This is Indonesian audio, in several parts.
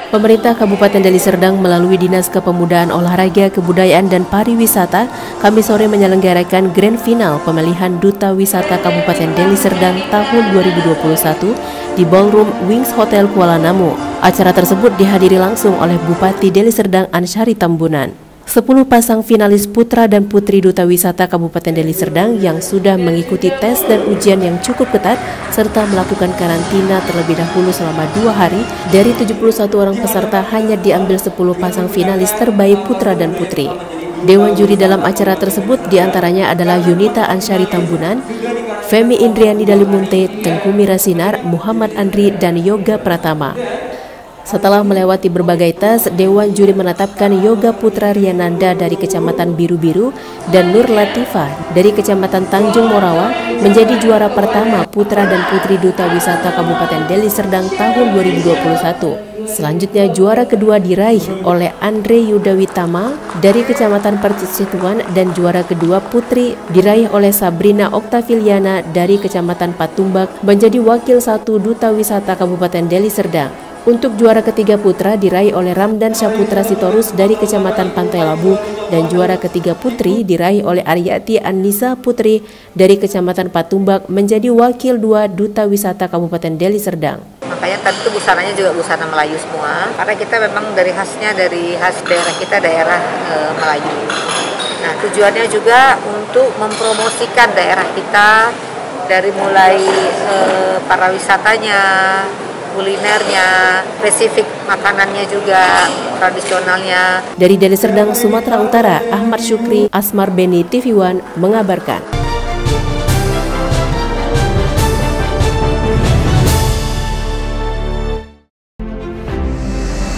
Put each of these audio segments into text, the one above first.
Pemerintah Kabupaten Deli Serdang melalui Dinas Kepemudaan Olahraga, Kebudayaan dan Pariwisata Kamis sore menyelenggarakan Grand Final pemilihan Duta Wisata Kabupaten Deli Serdang tahun 2021 di Ballroom Wings Hotel Kuala Namu. Acara tersebut dihadiri langsung oleh Bupati Deli Serdang Ansyari Tambunan. 10 pasang finalis putra dan putri Duta Wisata Kabupaten Deli Serdang yang sudah mengikuti tes dan ujian yang cukup ketat serta melakukan karantina terlebih dahulu selama 2 hari. Dari 71 orang peserta hanya diambil 10 pasang finalis terbaik putra dan putri. Dewan juri dalam acara tersebut diantaranya adalah Yunita Ansyari Tambunan, Femi Indriani Dalimunte, Tengku Mirasinar, Muhammad Andri, dan Yoga Pratama. Setelah melewati berbagai tes, Dewan Juri menetapkan Yoga Putra Riananda dari Kecamatan Biru-Biru dan Nur Latifah dari Kecamatan Tanjung Morawa menjadi juara pertama putra dan putri Duta Wisata Kabupaten Deli Serdang tahun 2021. Selanjutnya juara kedua diraih oleh Andre Yudawitama dari Kecamatan Percisituan dan juara kedua putri diraih oleh Sabrina Oktaviliana dari Kecamatan Patumbak menjadi wakil 1 Duta Wisata Kabupaten Deli Serdang. Untuk juara ketiga putra diraih oleh Ramdan Syaputra Sitorus dari Kecamatan Pantai Labu dan juara ketiga putri diraih oleh Aryati Annisa Putri dari Kecamatan Patumbak menjadi wakil 2 Duta Wisata Kabupaten Deli Serdang. Makanya tentu busananya juga busana Melayu semua, karena kita memang dari khas daerah kita daerah Melayu. Nah, tujuannya juga untuk mempromosikan daerah kita dari mulai para wisatanya, kulinernya, spesifik makanannya juga, tradisionalnya. Dari Deli Serdang, Sumatera Utara, Ahmad Syukri, Asmar Beni, TV One mengabarkan.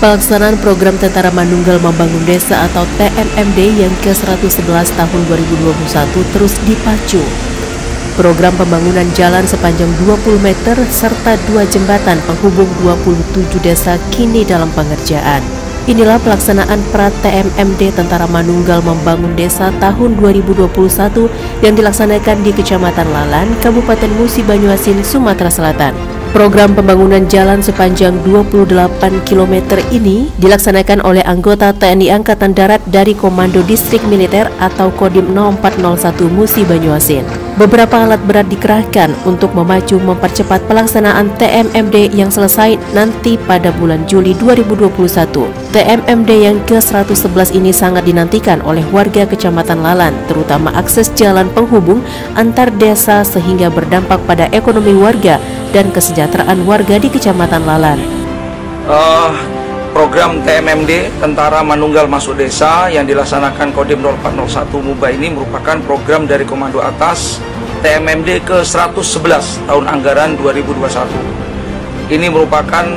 Pelaksanaan program Tentara Manunggal Membangun Desa atau TMMD yang ke-111 tahun 2021 terus dipacu. Program pembangunan jalan sepanjang 20 meter serta 2 jembatan penghubung 27 desa kini dalam pengerjaan. Inilah pelaksanaan pra-TMMD Tentara Manunggal Membangun Desa tahun 2021 yang dilaksanakan di Kecamatan Lalan, Kabupaten Musi Banyuasin, Sumatera Selatan. Program pembangunan jalan sepanjang 28 km ini dilaksanakan oleh anggota TNI Angkatan Darat dari Komando Distrik Militer atau Kodim 0401 Musi Banyuasin. Beberapa alat berat dikerahkan untuk memacu mempercepat pelaksanaan TMMD yang selesai nanti pada bulan Juli 2021. TMMD yang ke-111 ini sangat dinantikan oleh warga Kecamatan Lalan, terutama akses jalan penghubung antar desa sehingga berdampak pada ekonomi warga dan kesejahteraan warga di Kecamatan Lalan. Program TMMD Tentara Manunggal Masuk Desa yang dilaksanakan Kodim 0401 MUBA ini merupakan program dari Komando Atas TMMD ke-111 tahun anggaran 2021. Ini merupakan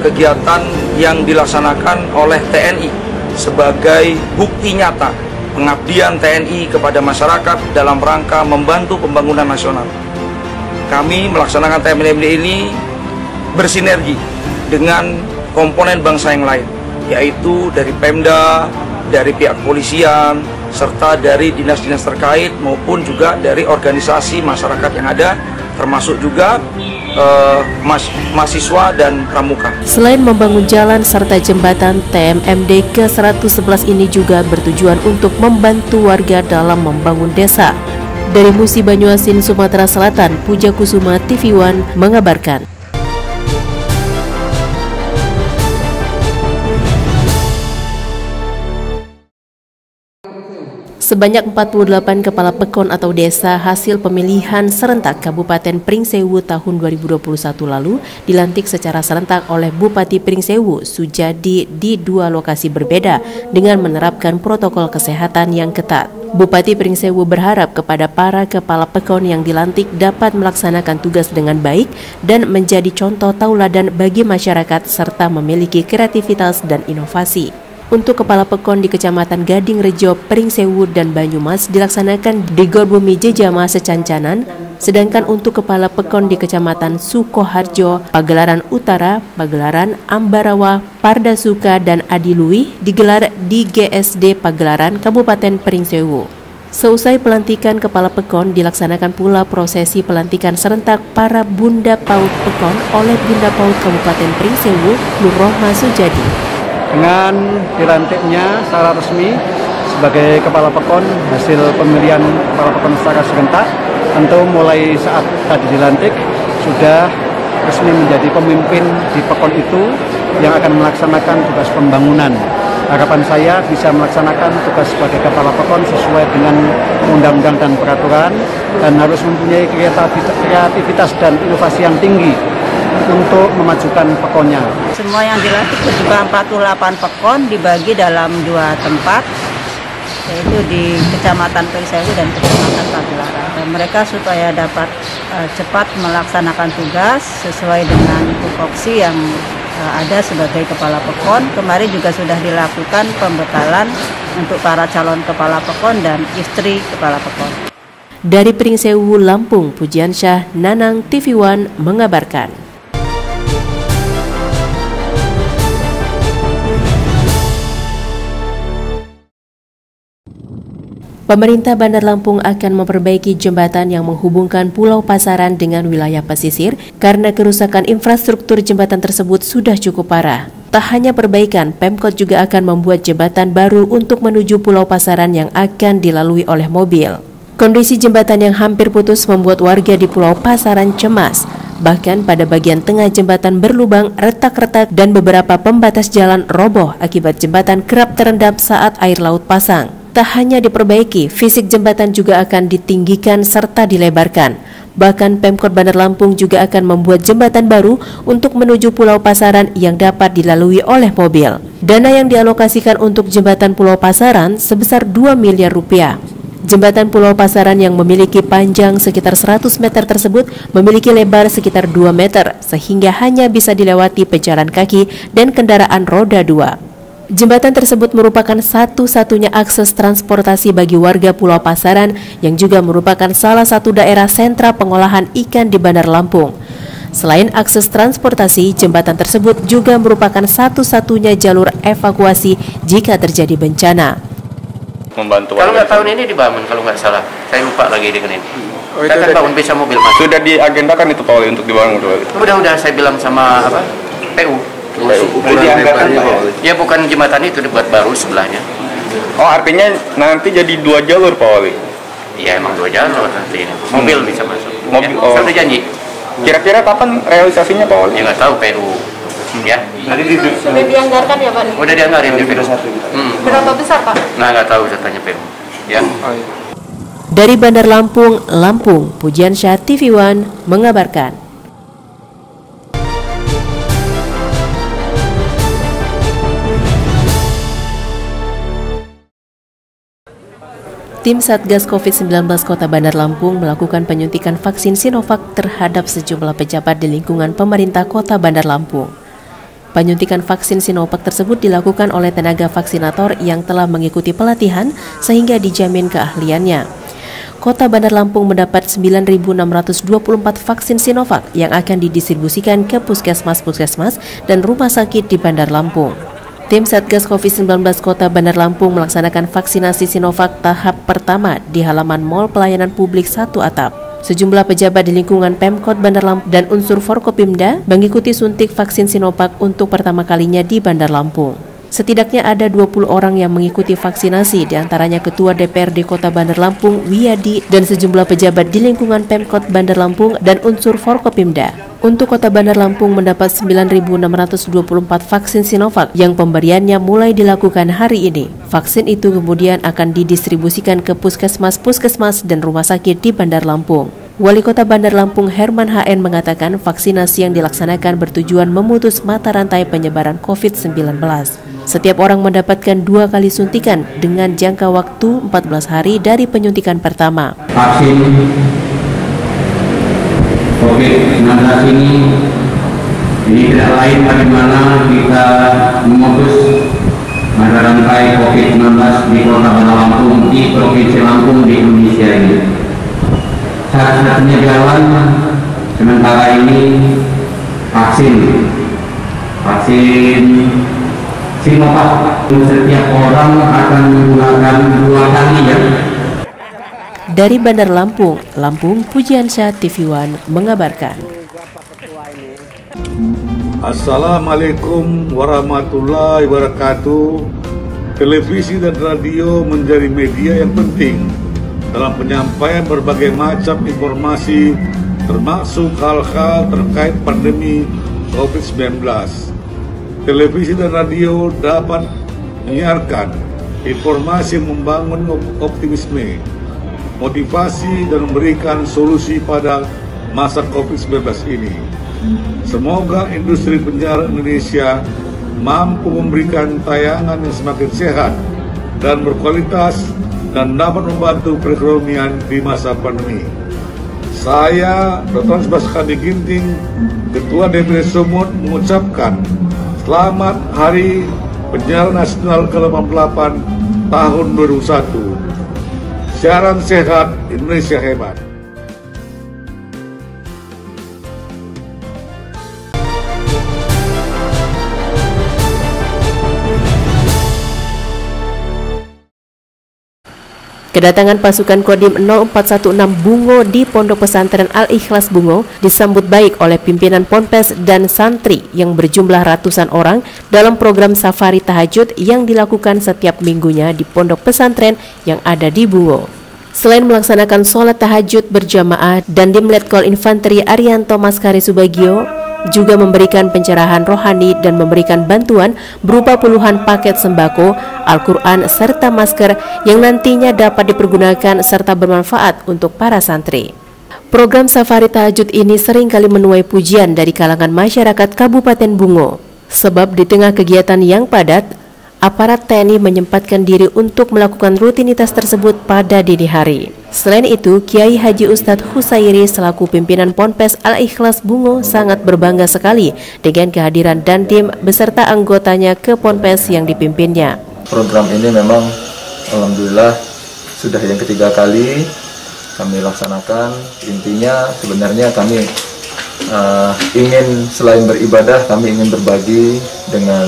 kegiatan yang dilaksanakan oleh TNI sebagai bukti nyata pengabdian TNI kepada masyarakat dalam rangka membantu pembangunan nasional. Kami melaksanakan TMMD ini bersinergi dengan komponen bangsa yang lain, yaitu dari Pemda, dari pihak kepolisian, serta dari dinas-dinas terkait maupun juga dari organisasi masyarakat yang ada, termasuk juga mahasiswa dan pramuka. Selain membangun jalan serta jembatan, TMMD ke-111 ini juga bertujuan untuk membantu warga dalam membangun desa. Dari Musi Banyuasin, Sumatera Selatan, Puja Kusuma, TV One mengabarkan. Sebanyak 48 kepala pekon atau desa hasil pemilihan serentak Kabupaten Pringsewu tahun 2021 lalu dilantik secara serentak oleh Bupati Pringsewu Sujadi di 2 lokasi berbeda dengan menerapkan protokol kesehatan yang ketat. Bupati Pringsewu berharap kepada para kepala pekon yang dilantik dapat melaksanakan tugas dengan baik dan menjadi contoh tauladan bagi masyarakat serta memiliki kreativitas dan inovasi. Untuk kepala pekon di Kecamatan Gading Rejo, Pringsewu, dan Banyumas dilaksanakan di Gor Bumi Jejama Secancanan, sedangkan untuk kepala pekon di Kecamatan Sukoharjo, Pagelaran Utara, Pagelaran Ambarawa, Pardasuka, dan Adilui digelar di GSD Pagelaran Kabupaten Pringsewu. Seusai pelantikan Kepala Pekon, dilaksanakan pula prosesi pelantikan serentak para Bunda Paut Pekon oleh Bunda Paut Kabupaten Pringsewu, Nur Rohma Sujadi. Dengan dilantiknya secara resmi sebagai Kepala Pekon hasil pemilihan Kepala Pekon secara serentak, tentu mulai saat tadi dilantik sudah resmi menjadi pemimpin di Pekon itu yang akan melaksanakan tugas pembangunan. Harapan saya bisa melaksanakan tugas sebagai Kepala Pekon sesuai dengan undang-undang dan peraturan, dan harus mempunyai kreativitas dan inovasi yang tinggi untuk memajukan Pekonnya. Semua yang dilantik berjumlah 48 Pekon dibagi dalam 2 tempat, yaitu di Kecamatan Pringsewu dan Kecamatan Pagelaran. Dan mereka supaya dapat cepat melaksanakan tugas sesuai dengan tupoksi yang ada sebagai Kepala Pekon. Kemarin juga sudah dilakukan pembekalan untuk para calon Kepala Pekon dan istri Kepala Pekon. Dari Pringsewu, Lampung, Pujiansyah, Nanang, TV One mengabarkan. Pemerintah Bandar Lampung akan memperbaiki jembatan yang menghubungkan Pulau Pasaran dengan wilayah pesisir karena kerusakan infrastruktur jembatan tersebut sudah cukup parah. Tak hanya perbaikan, Pemkot juga akan membuat jembatan baru untuk menuju Pulau Pasaran yang akan dilalui oleh mobil. Kondisi jembatan yang hampir putus membuat warga di Pulau Pasaran cemas. Bahkan pada bagian tengah jembatan berlubang, retak-retak, dan beberapa pembatas jalan roboh akibat jembatan kerap terendam saat air laut pasang. Tak hanya diperbaiki, fisik jembatan juga akan ditinggikan serta dilebarkan. Bahkan Pemkot Bandar Lampung juga akan membuat jembatan baru untuk menuju Pulau Pasaran yang dapat dilalui oleh mobil. Dana yang dialokasikan untuk jembatan Pulau Pasaran sebesar 2 miliar rupiah. Jembatan Pulau Pasaran yang memiliki panjang sekitar 100 meter tersebut memiliki lebar sekitar 2 meter, sehingga hanya bisa dilewati pejalan kaki dan kendaraan roda 2. Jembatan tersebut merupakan satu-satunya akses transportasi bagi warga Pulau Pasaran yang juga merupakan salah satu daerah sentra pengolahan ikan di Bandar Lampung. Selain akses transportasi, jembatan tersebut juga merupakan satu-satunya jalur evakuasi jika terjadi bencana. Membantu. Kalau nggak tahun ini dibangun, kalau nggak salah, saya lupa lagi dengan ini. Kita kan bangun bisa mobil masuk. Sudah diagendakan itu Pak Wali untuk dibangun Pak Wali? Udah saya bilang sama PU. Ya bukan jembatan itu dibuat baru sebelahnya. Oh artinya nanti jadi 2 jalur Pak Wali? Iya emang 2 jalur nanti ini. Mobil bisa masuk. Mobil. Ya, saya udah janji. Kira-kira kapan realisasinya Pak Wali? Ya nggak tahu PU. Ya. Sudah dianggarkan ya Pak? Udah dianggarin di PU. Berapa besar Pak? Nah nggak tahu saya tanya PU. Ya. Dari Bandar Lampung, Pujiansyah, TV One mengabarkan. Tim Satgas COVID-19 Kota Bandar Lampung melakukan penyuntikan vaksin Sinovac terhadap sejumlah pejabat di lingkungan pemerintah Kota Bandar Lampung. Penyuntikan vaksin Sinovac tersebut dilakukan oleh tenaga vaksinator yang telah mengikuti pelatihan sehingga dijamin keahliannya. Kota Bandar Lampung mendapat 9.624 vaksin Sinovac yang akan didistribusikan ke puskesmas-puskesmas dan rumah sakit di Bandar Lampung. Tim Satgas COVID-19 Kota Bandar Lampung melaksanakan vaksinasi Sinovac tahap pertama di halaman Mall Pelayanan Publik 1 Atap. Sejumlah pejabat di lingkungan Pemkot Bandar Lampung dan unsur Forkopimda mengikuti suntik vaksin Sinovac untuk pertama kalinya di Bandar Lampung. Setidaknya ada 20 orang yang mengikuti vaksinasi, diantaranya Ketua DPRD Kota Bandar Lampung, Wiyadi, dan sejumlah pejabat di lingkungan Pemkot Bandar Lampung dan unsur Forkopimda. Untuk Kota Bandar Lampung mendapat 9.624 vaksin Sinovac yang pemberiannya mulai dilakukan hari ini. Vaksin itu kemudian akan didistribusikan ke puskesmas-puskesmas dan rumah sakit di Bandar Lampung. Wali Kota Bandar Lampung Herman HN mengatakan vaksinasi yang dilaksanakan bertujuan memutus mata rantai penyebaran COVID-19. Setiap orang mendapatkan 2 kali suntikan dengan jangka waktu 14 hari dari penyuntikan pertama. Vaksin COVID-19 ini tidak lain bagaimana kita memutus mata rantai COVID-19 di Kota Bandar Lampung, di Provinsi Lampung, di Indonesia ini. Satu-satunya jalan sementara ini vaksin Sinovac. Setiap orang akan menggunakan 2 kali ya. Dari Bandar Lampung, Pujiansyah TV One mengabarkan. Assalamualaikum warahmatullahi wabarakatuh. Televisi dan radio menjadi media yang penting dalam penyampaian berbagai macam informasi, termasuk hal-hal terkait pandemi COVID-19. Televisi dan radio dapat menyiarkan informasi yang membangun optimisme, motivasi, dan memberikan solusi pada masa COVID-19 ini. Semoga industri penyiaran Indonesia mampu memberikan tayangan yang semakin sehat dan berkualitas dan dapat membantu perekonomian di masa pandemi. Saya, Dr. Baskadi Ginting, Ketua DPD Sumut, mengucapkan selamat Hari Penyiaran Nasional ke-88 tahun 2021. Siaran sehat, Indonesia hebat. Kedatangan pasukan Kodim 0416 Bungo di Pondok Pesantren Al-Ikhlas Bungo disambut baik oleh pimpinan Ponpes dan santri yang berjumlah ratusan orang dalam program safari tahajud yang dilakukan setiap minggunya di pondok pesantren yang ada di Bungo. Selain melaksanakan sholat tahajud berjamaah, Dandim Letkol Infanteri Arianto Maskari Subagio juga memberikan pencerahan rohani dan memberikan bantuan berupa puluhan paket sembako, Al-Quran, serta masker yang nantinya dapat dipergunakan serta bermanfaat untuk para santri. Program safari tahajud ini seringkali menuai pujian dari kalangan masyarakat Kabupaten Bungo, sebab di tengah kegiatan yang padat, aparat TNI menyempatkan diri untuk melakukan rutinitas tersebut pada dini hari. Selain itu, Kiai Haji Ustadz Husairi selaku pimpinan Ponpes Al-Ikhlas Bungo sangat berbangga sekali dengan kehadiran Dandim beserta anggotanya ke Ponpes yang dipimpinnya. Program ini memang alhamdulillah sudah yang ketiga kali kami laksanakan. Intinya sebenarnya kami ingin selain beribadah, kami ingin berbagi dengan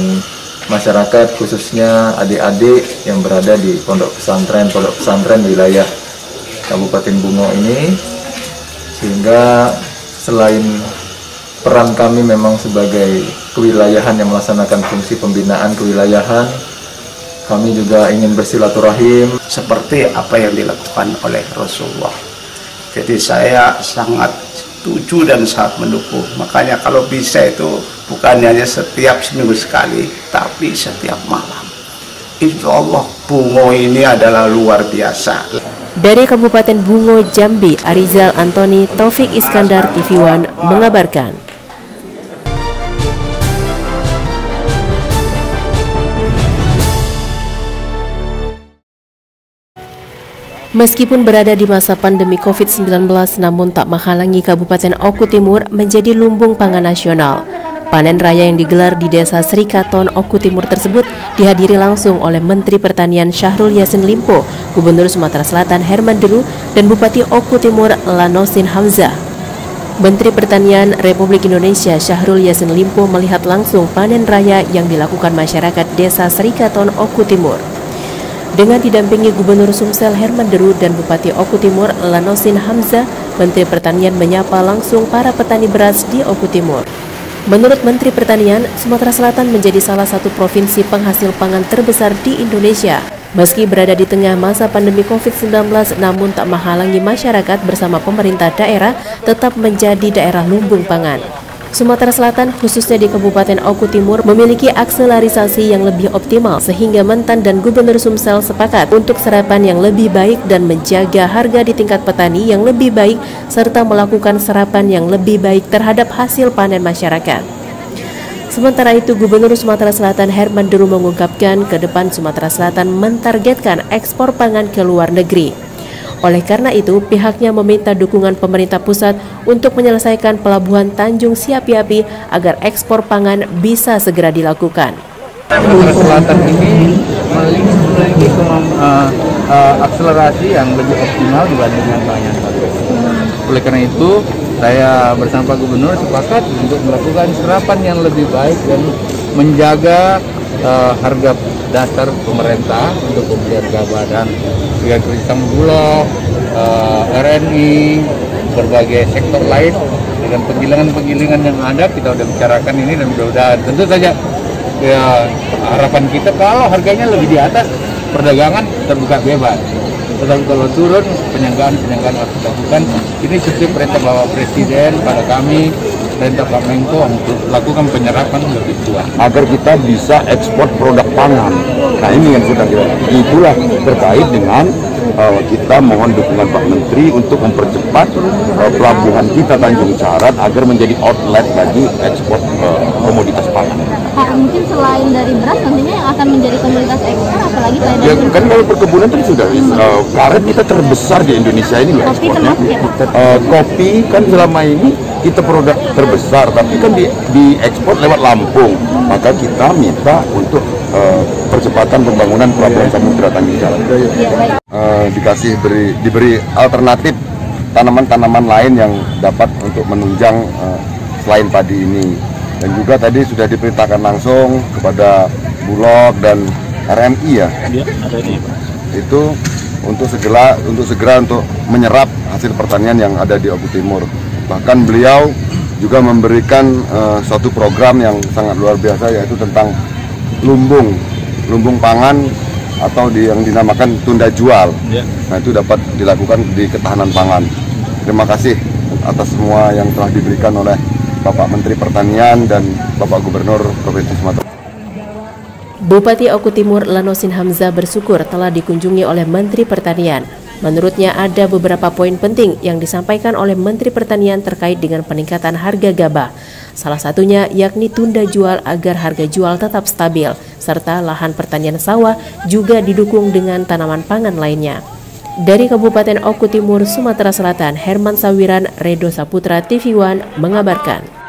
masyarakat, khususnya adik-adik yang berada di pondok pesantren wilayah Kabupaten Bungo ini, sehingga selain peran kami memang sebagai kewilayahan yang melaksanakan fungsi pembinaan kewilayahan, kami juga ingin bersilaturahim seperti apa yang dilakukan oleh Rasulullah. Jadi saya sangat setuju dan sangat mendukung. Makanya kalau bisa itu bukan hanya setiap seminggu sekali, tapi setiap malam. Insya Allah Bungo ini adalah luar biasa. Dari Kabupaten Bungo, Jambi, Arizal Antoni, Taufik Iskandar, TV One mengabarkan. Meskipun berada di masa pandemi COVID-19, namun tak menghalangi Kabupaten Oku Timur menjadi lumbung pangan nasional. Panen raya yang digelar di Desa Srikaton, Oku Timur tersebut dihadiri langsung oleh Menteri Pertanian Syahrul Yassin Limpo, Gubernur Sumatera Selatan Herman Deru, dan Bupati Oku Timur Lanosin Hamzah. Menteri Pertanian Republik Indonesia Syahrul Yassin Limpo melihat langsung panen raya yang dilakukan masyarakat Desa Srikaton, Oku Timur. Dengan didampingi Gubernur Sumsel Herman Deru dan Bupati Oku Timur Lanosin Hamzah, Menteri Pertanian menyapa langsung para petani beras di Oku Timur. Menurut Menteri Pertanian, Sumatera Selatan menjadi salah satu provinsi penghasil pangan terbesar di Indonesia. Meski berada di tengah masa pandemi COVID-19, namun tak menghalangi masyarakat bersama pemerintah daerah tetap menjadi daerah lumbung pangan. Sumatera Selatan, khususnya di Kabupaten Oku Timur, memiliki akselerisasi yang lebih optimal sehingga Mentan dan Gubernur Sumsel sepakat untuk serapan yang lebih baik dan menjaga harga di tingkat petani yang lebih baik serta melakukan serapan yang lebih baik terhadap hasil panen masyarakat. Sementara itu, Gubernur Sumatera Selatan Herman Deru mengungkapkan ke depan Sumatera Selatan mentargetkan ekspor pangan ke luar negeri. Oleh karena itu, pihaknya meminta dukungan pemerintah pusat untuk menyelesaikan pelabuhan Tanjung Siapi-Api agar ekspor pangan bisa segera dilakukan. Sumatera Selatan ini memiliki akselerasi yang lebih optimal dibandingkan banyak negara. Oleh karena itu, saya bersama Pak Gubernur sepakat untuk melakukan serapan yang lebih baik dan menjaga harga dasar pemerintah untuk pembelian gabah dan harga hitam bulog, RNI, berbagai sektor lain dengan penggilingan-penggilingan yang ada. Kita udah bicarakan ini dan mudah-mudahan tentu saja ya harapan kita kalau harganya lebih di atas, perdagangan terbuka bebas. Tetapi kalau turun, penyanggaan harus dilakukan. Ini sesuai perintah Bapak Presiden pada kami, perintah Pak Menko untuk lakukan penyerapan lebih kuat agar kita bisa ekspor produk pangan. Nah ini yang sedang kita, itulah terkait dengan kita mohon dukungan Pak Menteri untuk mempercepat pelabuhan kita Tanjung Syarat agar menjadi outlet bagi ekspor komoditas pangan. Pak, mungkin selain dari beras nantinya yang akan menjadi komoditas ekspor apalagi selain ya, kan kalau perkebunan tadi sudah karet kita terbesar di Indonesia ini loh ekspornya. Kopi kan selama ini kita produk terbesar, tapi kan diekspor lewat Lampung. Maka kita minta untuk percepatan pembangunan pelabuhan Samudra Tanjung Syarat. Diberi alternatif tanaman-tanaman lain yang dapat untuk menunjang selain padi ini. Dan juga tadi sudah diperintahkan langsung kepada Bulog dan RMI ya. Itu untuk segera untuk menyerap hasil pertanian yang ada di Oku Timur. Bahkan beliau juga memberikan suatu program yang sangat luar biasa, yaitu tentang lumbung pangan atau yang dinamakan tunda jual. Nah itu dapat dilakukan di ketahanan pangan. Terima kasih atas semua yang telah diberikan oleh Bapak Menteri Pertanian dan Bapak Gubernur Provinsi Sumatera. Bupati Oku Timur Lanosin Hamzah bersyukur telah dikunjungi oleh Menteri Pertanian. Menurutnya ada beberapa poin penting yang disampaikan oleh Menteri Pertanian terkait dengan peningkatan harga gabah. Salah satunya yakni tunda jual agar harga jual tetap stabil, serta lahan pertanian sawah juga didukung dengan tanaman pangan lainnya. Dari Kabupaten Oku Timur, Sumatera Selatan, Herman Sawiran, Redo Saputra, TV One mengabarkan.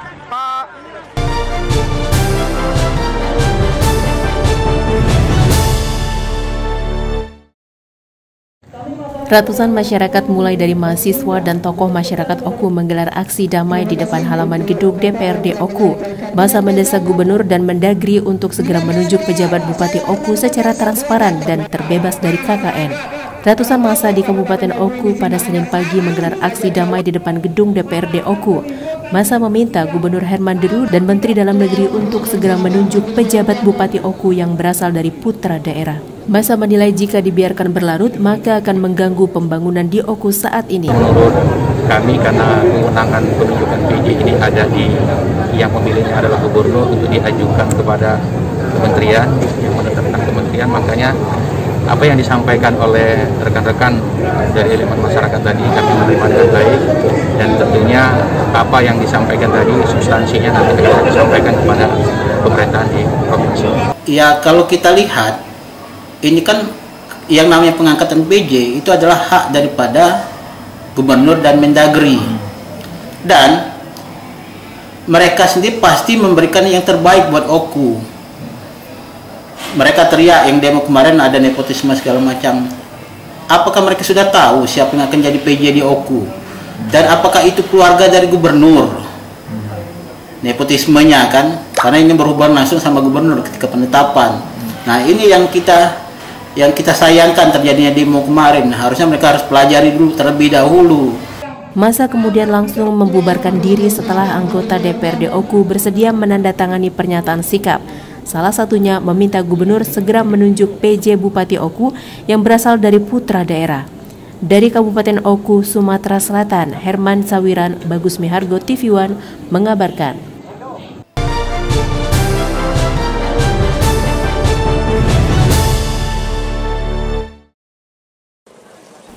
Ratusan masyarakat mulai dari mahasiswa dan tokoh masyarakat Oku menggelar aksi damai di depan halaman gedung DPRD Oku. Masa mendesak Gubernur dan Mendagri untuk segera menunjuk pejabat Bupati Oku secara transparan dan terbebas dari KKN. Ratusan massa di Kabupaten Oku pada Senin pagi menggelar aksi damai di depan gedung DPRD Oku. Massa meminta Gubernur Herman Deru dan Menteri Dalam Negeri untuk segera menunjuk pejabat Bupati Oku yang berasal dari putra daerah. Massa menilai jika dibiarkan berlarut maka akan mengganggu pembangunan di Oku saat ini. Menurut kami karena kewenangan penunjukan PJ ini ada di yang pemilihnya adalah Gubernur untuk diajukan kepada kementerian yang menetapkan kementerian, makanya apa yang disampaikan oleh rekan-rekan dari elemen masyarakat tadi kami menerima dengan baik, dan tentunya apa yang disampaikan tadi substansinya nanti akan disampaikan kepada pemerintahan di provinsi. Ya kalau kita lihat ini kan yang namanya pengangkatan PJ itu adalah hak daripada Gubernur dan Mendagri, dan mereka sendiri pasti memberikan yang terbaik buat Oku. Mereka teriak yang demo kemarin ada nepotisme segala macam. Apakah mereka sudah tahu siapa yang akan jadi PJ di Oku? Dan apakah itu keluarga dari Gubernur? Nepotismenya kan, karena ini berhubungan langsung sama Gubernur ketika penetapan. Nah ini yang kita sayangkan terjadinya demo kemarin. Harusnya mereka harus pelajari dulu terlebih dahulu. Massa kemudian langsung membubarkan diri setelah anggota DPRD Oku bersedia menandatangani pernyataan sikap. Salah satunya meminta Gubernur segera menunjuk PJ Bupati Oku yang berasal dari putra daerah. Dari Kabupaten Oku, Sumatera Selatan, Herman Sawiran, Bagus Mihargo, TV One mengabarkan.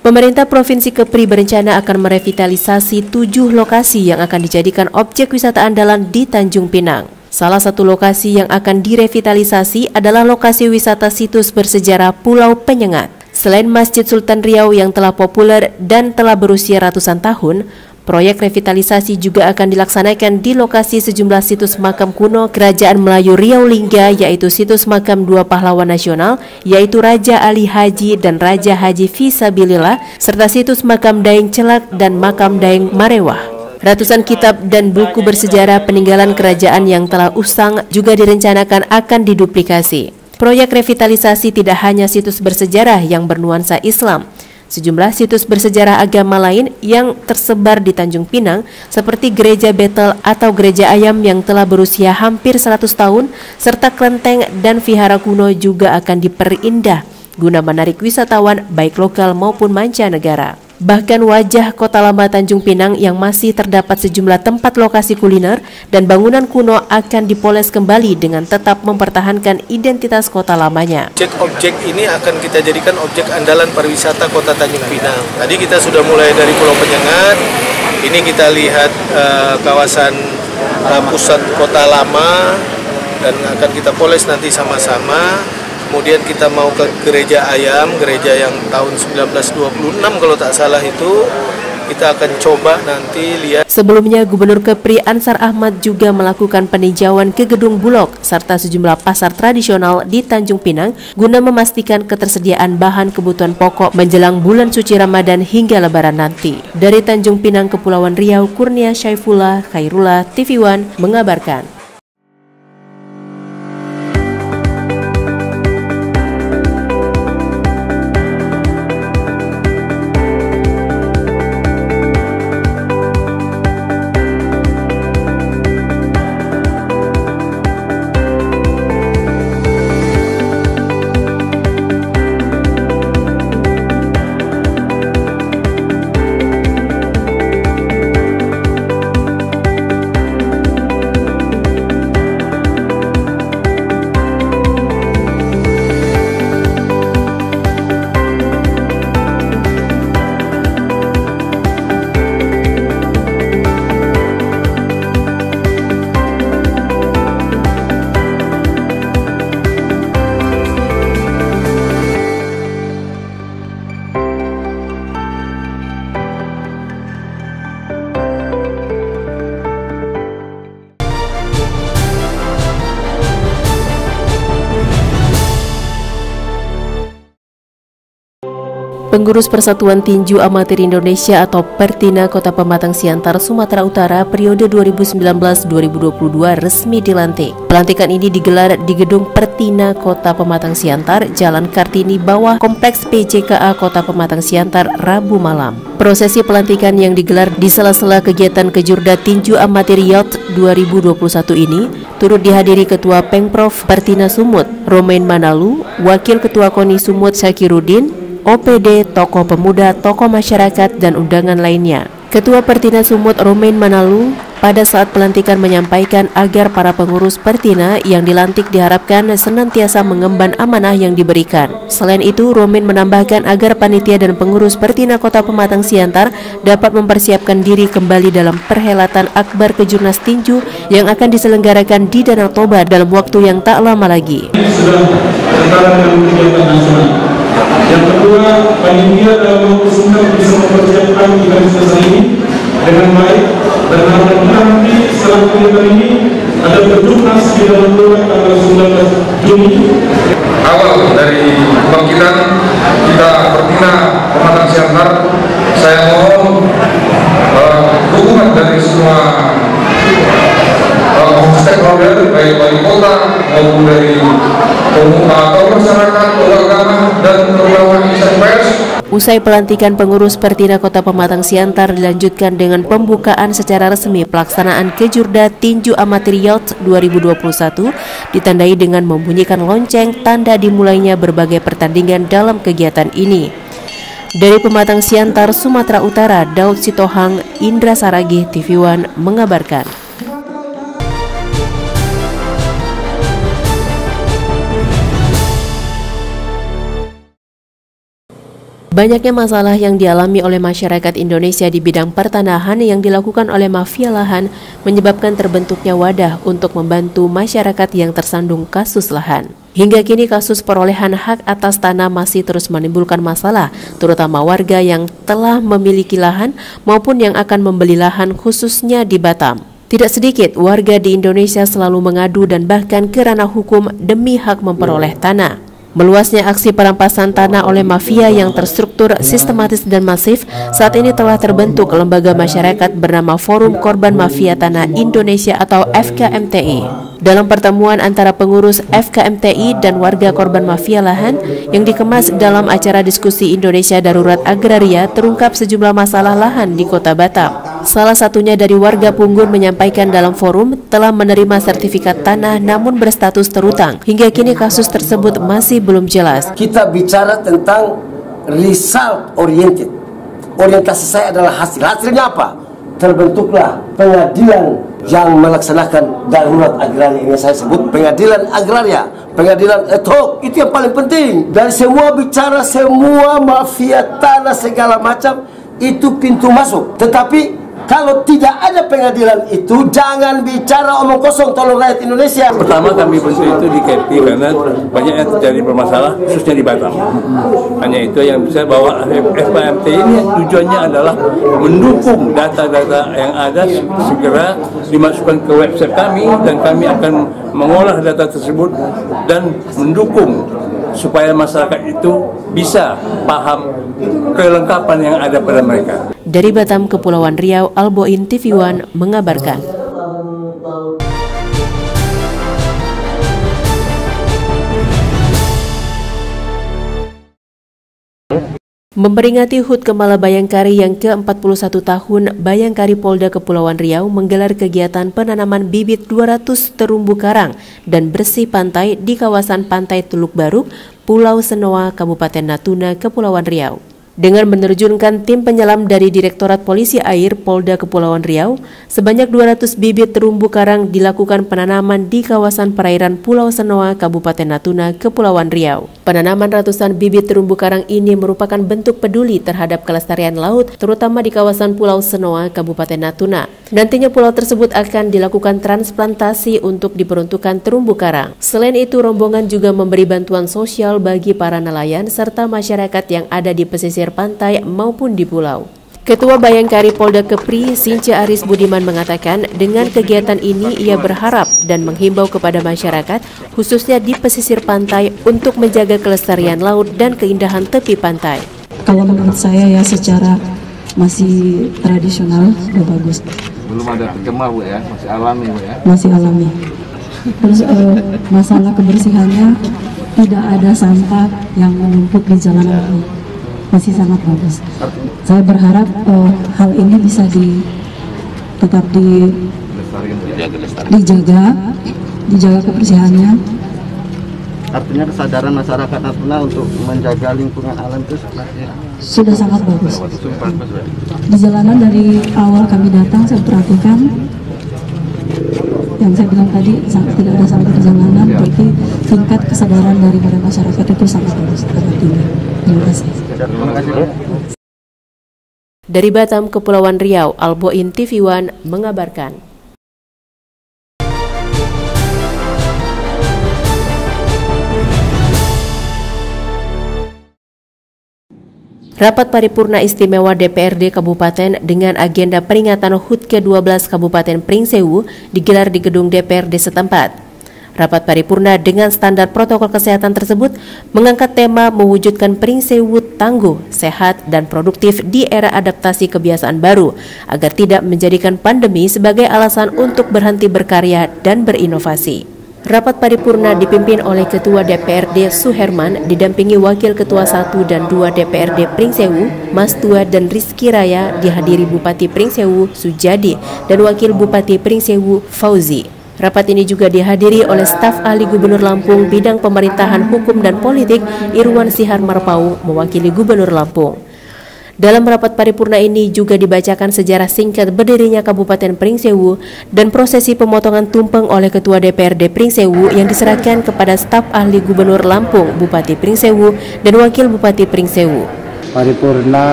Pemerintah Provinsi Kepri berencana akan merevitalisasi 7 lokasi yang akan dijadikan objek wisata andalan di Tanjung Pinang. Salah satu lokasi yang akan direvitalisasi adalah lokasi wisata situs bersejarah Pulau Penyengat. Selain Masjid Sultan Riau yang telah populer dan telah berusia ratusan tahun, proyek revitalisasi juga akan dilaksanakan di lokasi sejumlah situs makam kuno Kerajaan Melayu Riau Lingga, yaitu situs makam 2 pahlawan nasional, yaitu Raja Ali Haji dan Raja Haji Fisabilillah, serta situs makam Daeng Celak dan makam Daeng Marewah. Ratusan kitab dan buku bersejarah peninggalan kerajaan yang telah usang juga direncanakan akan diduplikasi. Proyek revitalisasi tidak hanya situs bersejarah yang bernuansa Islam, Sejumlah situs bersejarah agama lain yang tersebar di Tanjung Pinang seperti Gereja Betel atau Gereja Ayam yang telah berusia hampir 100 tahun serta kelenteng dan vihara kuno juga akan diperindah guna menarik wisatawan baik lokal maupun mancanegara. Bahkan wajah kota lama Tanjung Pinang yang masih terdapat sejumlah tempat lokasi kuliner dan bangunan kuno akan dipoles kembali dengan tetap mempertahankan identitas kota lamanya. Objek ini akan kita jadikan objek andalan pariwisata kota Tanjung Pinang. Tadi kita sudah mulai dari Pulau Penyengat, ini kita lihat kawasan pusat kota lama dan akan kita poles nanti sama-sama. Kemudian kita mau ke Gereja Ayam, gereja yang tahun 1926 kalau tak salah itu, kita akan coba nanti lihat. Sebelumnya, Gubernur Kepri Ansar Ahmad juga melakukan peninjauan ke Gedung Bulog serta sejumlah pasar tradisional di Tanjung Pinang guna memastikan ketersediaan bahan kebutuhan pokok menjelang bulan suci Ramadan hingga Lebaran nanti. Dari Tanjung Pinang, Kepulauan Riau, Kurnia Syaifullah, Khairullah, TV One mengabarkan. Pengurus Persatuan Tinju Amatir Indonesia atau Pertina Kota Pematang Siantar, Sumatera Utara periode 2019-2022 resmi dilantik. Pelantikan ini digelar di Gedung Pertina Kota Pematang Siantar, Jalan Kartini bawah Kompleks PJKA Kota Pematang Siantar, Rabu malam. Prosesi pelantikan yang digelar di sela-sela kegiatan Kejurda Tinju Amatir Youth 2021 ini turut dihadiri Ketua Pengprov Pertina Sumut, Romain Manalu, Wakil Ketua KONI Sumut Syakirudin, OPD, tokoh pemuda, tokoh masyarakat, dan undangan lainnya. Ketua Pertina Sumut Romain Manalu pada saat pelantikan menyampaikan agar para pengurus Pertina yang dilantik diharapkan senantiasa mengemban amanah yang diberikan. Selain itu, Romain menambahkan agar panitia dan pengurus Pertina Kota Pematang Siantar dapat mempersiapkan diri kembali dalam perhelatan akbar Kejurnas Tinju yang akan diselenggarakan di Danau Toba dalam waktu yang tak lama lagi. Yang kedua, panitia dalam waktu singkat bisa mempersiapkan event selesai ini dengan baik dan harapan nanti setelah kegiatan ini ada Kejurnas di Danau Toba tanggal 19 Juni. Awal dari kebangkitan kita Pertina Pematang Siantar, saya mohon dukungan dari semua stakeholder baik wali kota maupun dari pemuda atau masyarakat, agama dan terutama insan pers. Usai pelantikan pengurus Pertina Kota Pematang Siantar dilanjutkan dengan pembukaan secara resmi pelaksanaan Kejurda Tinju Amatir Youth 2021 ditandai dengan membunyikan lonceng tanda dimulainya berbagai pertandingan dalam kegiatan ini. Dari Pematang Siantar, Sumatera Utara, Daud Sitohang, Indra Saragih, TV One mengabarkan. Banyaknya masalah yang dialami oleh masyarakat Indonesia di bidang pertanahan yang dilakukan oleh mafia lahan menyebabkan terbentuknya wadah untuk membantu masyarakat yang tersandung kasus lahan. Hingga kini kasus perolehan hak atas tanah masih terus menimbulkan masalah, terutama warga yang telah memiliki lahan maupun yang akan membeli lahan khususnya di Batam. Tidak sedikit warga di Indonesia selalu mengadu dan bahkan ke ranah hukum demi hak memperoleh tanah. Meluasnya aksi perampasan tanah oleh mafia yang terstruktur, sistematis dan masif, saat ini telah terbentuk lembaga masyarakat bernama Forum Korban Mafia Tanah Indonesia atau FKMTI. Dalam pertemuan antara pengurus FKMTI dan warga korban mafia lahan yang dikemas dalam acara diskusi Indonesia Darurat Agraria, terungkap sejumlah masalah lahan di Kota Batam. Salah satunya dari warga Punggur menyampaikan dalam forum telah menerima sertifikat tanah namun berstatus terutang. Hingga kini kasus tersebut masih belum jelas. Kita bicara tentang result oriented. Orientasi saya adalah hasil. Hasilnya apa? Terbentuklah pengadilan yang melaksanakan darurat agraria, ini saya sebut pengadilan agraria, pengadilan ad hoc. Itu yang paling penting. Dan semua bicara, semua mafia tanah segala macam itu pintu masuk. Tetapi kalau tidak ada pengadilan itu, jangan bicara omong kosong, tolong rakyat Indonesia. Pertama kami bentuk itu di KEPI karena banyak yang terjadi bermasalah, khususnya di Batam. Hanya itu yang bisa bawa FKMT ini tujuannya adalah mendukung data-data yang ada segera dimasukkan ke website kami, dan kami akan mengolah data tersebut dan mendukung supaya masyarakat itu bisa paham kelengkapan yang ada pada mereka. Dari Batam, Kepulauan Riau, Alboin TV One mengabarkan. Memperingati HUT Kemala Bayangkari yang ke-41 tahun, Bayangkari Polda Kepulauan Riau menggelar kegiatan penanaman bibit 200 terumbu karang dan bersih pantai di kawasan Pantai Teluk Baruk, Pulau Senoa, Kabupaten Natuna, Kepulauan Riau. Dengan menerjunkan tim penyelam dari Direktorat Polisi Air Polda Kepulauan Riau, sebanyak 200 bibit terumbu karang dilakukan penanaman di kawasan perairan Pulau Senoa, Kabupaten Natuna, Kepulauan Riau. Penanaman ratusan bibit terumbu karang ini merupakan bentuk peduli terhadap kelestarian laut, terutama di kawasan Pulau Senoa, Kabupaten Natuna. Nantinya pulau tersebut akan dilakukan transplantasi untuk diperuntukkan terumbu karang. Selain itu, rombongan juga memberi bantuan sosial bagi para nelayan serta masyarakat yang ada di pesisir pantai maupun di pulau. Ketua Bayangkari Polda Kepri, Since Aris Budiman mengatakan dengan kegiatan ini ia berharap dan menghimbau kepada masyarakat khususnya di pesisir pantai untuk menjaga kelestarian laut dan keindahan tepi pantai. Kalau menurut saya ya secara masih tradisional sudah bagus. Belum ada tercemar Bu ya, masih alami Bu ya. Masih alami. Terus masalah kebersihannya tidak ada sampah yang menumpuk di jalanan ini. Masih sangat bagus. Saya berharap hal ini bisa tetap dijaga kebersihannya. Artinya kesadaran masyarakat Natuna untuk menjaga lingkungan alam itu sudah sangat bagus. Di jalanan dari awal kami datang saya perhatikan yang saya bilang tadi tidak ada sampah di jalanan, berarti tingkat kesadaran daripada masyarakat itu sangat bagus, sangat tinggi. Terima kasih. Dari Batam, Kepulauan Riau, Alboin TV One mengabarkan. Rapat Paripurna Istimewa DPRD Kabupaten dengan agenda peringatan HUT ke-12 Kabupaten Pringsewu digelar di gedung DPRD setempat. Rapat paripurna dengan standar protokol kesehatan tersebut mengangkat tema mewujudkan Pringsewu tangguh, sehat, dan produktif di era adaptasi kebiasaan baru agar tidak menjadikan pandemi sebagai alasan untuk berhenti berkarya dan berinovasi. Rapat paripurna dipimpin oleh Ketua DPRD Suherman didampingi Wakil Ketua 1 dan 2 DPRD Pringsewu, Mas Tua dan Rizky Raya, dihadiri Bupati Pringsewu Sujadi dan Wakil Bupati Pringsewu Fauzi. Rapat ini juga dihadiri oleh staf ahli Gubernur Lampung bidang pemerintahan hukum dan politik Irwan Sihar Marpau mewakili Gubernur Lampung. Dalam rapat paripurna ini juga dibacakan sejarah singkat berdirinya Kabupaten Pringsewu dan prosesi pemotongan tumpeng oleh Ketua DPRD Pringsewu yang diserahkan kepada staf ahli Gubernur Lampung, Bupati Pringsewu dan Wakil Bupati Pringsewu. Paripurna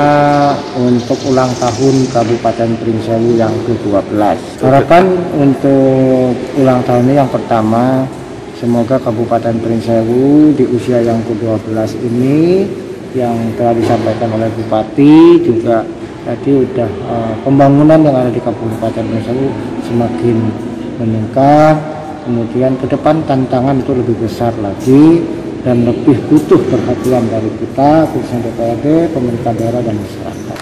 untuk ulang tahun Kabupaten Pringsewu yang ke-12. Harapan untuk ulang tahun ini yang pertama, semoga Kabupaten Pringsewu di usia yang ke-12 ini yang telah disampaikan oleh Bupati juga tadi udah pembangunan yang ada di Kabupaten Pringsewu semakin meningkat. Kemudian ke depan tantangan itu lebih besar lagi. dan lebih butuh perhatian dari kita, khususnya DPRD, pemerintah daerah, dan masyarakat.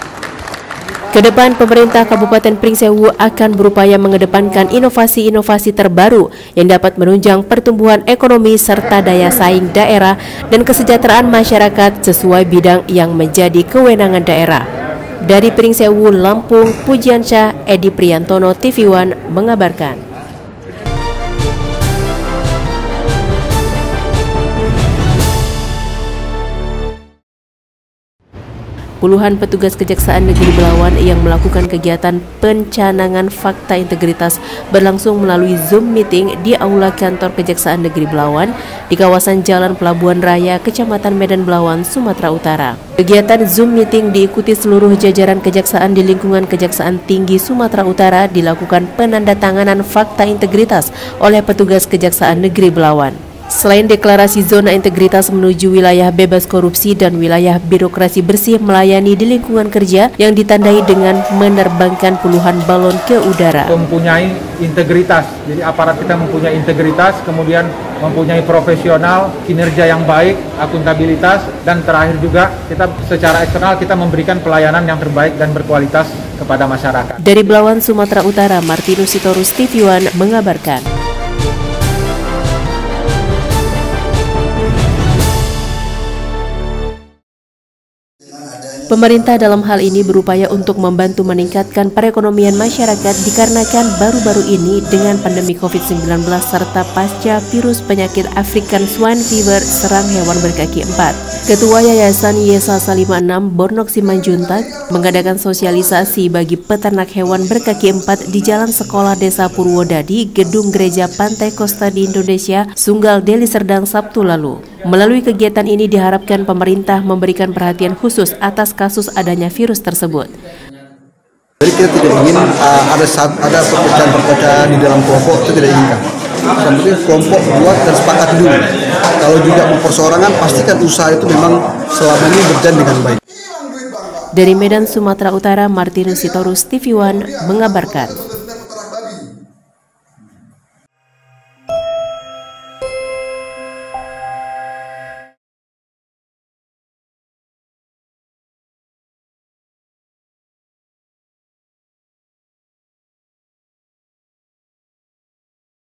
Kedepan, pemerintah Kabupaten Pringsewu akan berupaya mengedepankan inovasi-inovasi terbaru yang dapat menunjang pertumbuhan ekonomi serta daya saing daerah dan kesejahteraan masyarakat sesuai bidang yang menjadi kewenangan daerah. Dari Pringsewu, Lampung, Pujiansyah, Edi Priantono, TV One mengabarkan. Puluhan petugas Kejaksaan Negeri Belawan yang melakukan kegiatan pencanangan fakta integritas berlangsung melalui Zoom meeting di Aula Kantor Kejaksaan Negeri Belawan di kawasan Jalan Pelabuhan Raya, Kecamatan Medan Belawan, Sumatera Utara. Kegiatan Zoom meeting diikuti seluruh jajaran kejaksaan di lingkungan Kejaksaan Tinggi Sumatera Utara, dilakukan penandatanganan fakta integritas oleh petugas Kejaksaan Negeri Belawan. Selain deklarasi zona integritas menuju wilayah bebas korupsi dan wilayah birokrasi bersih melayani di lingkungan kerja yang ditandai dengan menerbangkan puluhan balon ke udara. Mempunyai integritas, jadi aparat kita mempunyai integritas, kemudian mempunyai profesional, kinerja yang baik, akuntabilitas, dan terakhir juga kita secara eksternal kita memberikan pelayanan yang terbaik dan berkualitas kepada masyarakat. Dari Belawan, Sumatera Utara, Martinus Sitorus, TV One mengabarkan. Pemerintah dalam hal ini berupaya untuk membantu meningkatkan perekonomian masyarakat dikarenakan baru-baru ini dengan pandemi COVID-19 serta pasca virus penyakit African Swine Fever serang hewan berkaki empat. Ketua Yayasan Yesasa 56 Bornok Simanjuntak mengadakan sosialisasi bagi peternak hewan berkaki empat di Jalan Sekolah Desa Purwodadi, Gedung Gereja Pantai Kosta di Indonesia, Sunggal, Deli Serdang, Sabtu lalu. Melalui kegiatan ini diharapkan pemerintah memberikan perhatian khusus atas kasus adanya virus tersebut. Jadi kita tidak ingin ada perpecahan di dalam kelompok, itu tidak inginkan. Yang penting kelompok buat dan sepakat dulu. Kalau juga mau perseorangan, pastikan usaha itu memang selama ini berjalan dengan baik. Dari Medan, Sumatera Utara, Martinus Sitorus, TV One mengabarkan.